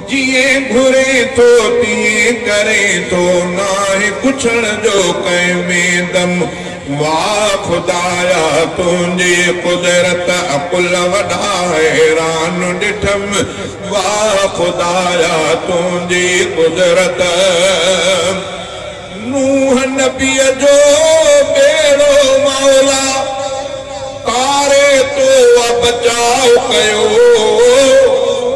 जिए घुरे तो तिए करे तो नाहे कुछण जो कै में दम। वाह खुदाया तुझे कुदरत अकुल वॾा हैरान ॾिठम। वाह खुदाया तुझे कुदरत। नूह नबीअ जो बेड़ो मौला तारे तो बचाव कयो।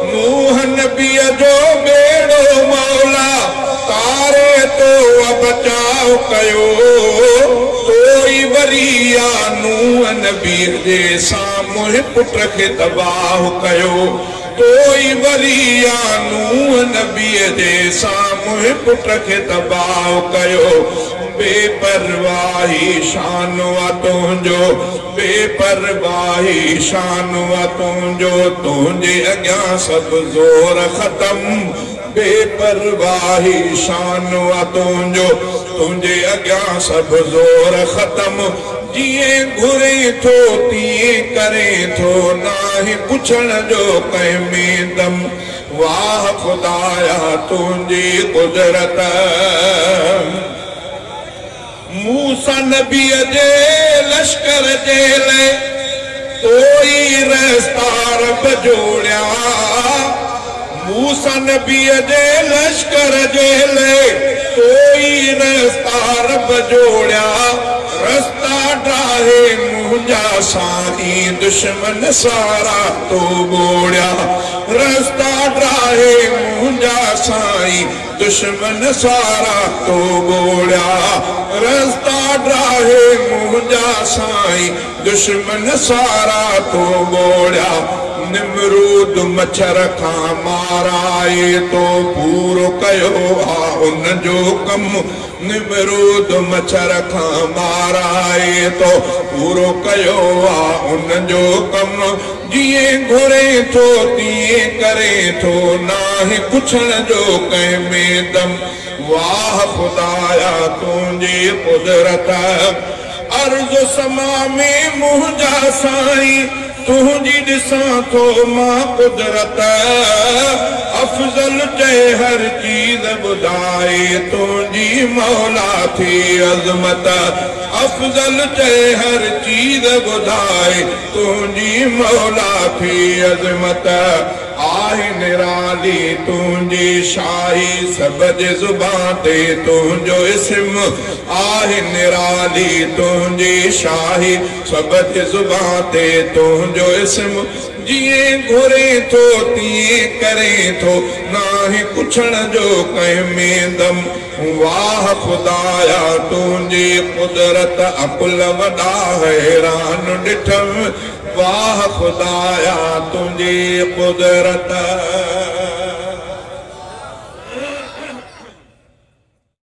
नूह नबीअ जो बेड़ो मौला तारे तो बचाव कयो। कोई वरिया नूह नबीअ जे साम्हूं पुट खे तबाह कयो। कोई वरिया नूह नबीअ जे साम्हूं पुट खे तबाह कयो। बेपरवाही शान वा तुंहिंजो, बेपरवाही शान वा तुंहिंजो, तुंहिंजे अॻियां सभु ज़ोर ख़तम। बेपरवाही शान वा तुंहिंजो, तुंहिंजे अॻियां सभु ज़ोर ख़तम। जिए घुरे थो तिए करे थो नाहे पुछण जो कंहिं में दम। वाह खुदाया तुंहिंजी कुदरत। मूसा नबीअ जे लश्कर जे लाइ कोई रस्ता रब जोड़िया। मूसा नबीअ जे लश्कर जे लाइ कोई रस्ता रब जोड़िया। रस्ता ठाहे मुंहिंजा साईं दुश्मन सारा तो बोड़िया। रस्ता ठाहे मुंहिंजा साईं दुश्मन सारा तो बोड़िया। रस्ता ठाहे मुंहिंजा साईं दुश्मन सारा तो बोड़िया। निमरूद मच्छर खां माराए तो पूरो कयो आ उन जो कम। निमरूद मच्छर खां माराए तो पूरो कयो आ उन जो कम। जिए घुरे थो तिए करे थो नाहे पुछण जो कंहिं में दम। वाह खुदाया तुंहिंजी कुदरत। अर्ज़ समा में मुंहिंजा साईं तुंहिंजी ॾिसां थो मां कुदरत। अफ़ज़ल चए हर चीज़ ॿुधाए तुंहिंजी मौला थी अज़मत। अफ़ज़ल चए हर चीज़ ॿुधाए तुंहिंजी मौला थी अज़मत। आहे निराली तुंहिंजी शाही सब जे ज़ुबान ते तुंहिंजो इस्म। आहे निराली तुंहिंजी शाही सब जे ज़ुबान ते तुंहिंजो इस्म। जिए घुरे थो तिए करे थो नाहे पुछण जो कंहिं में दम। वाह खुदाया तुंहिंजी कुदरत अकुल वॾा हैरान ॾिठम। वाह खुदाया तुंहिंजी कुदरत।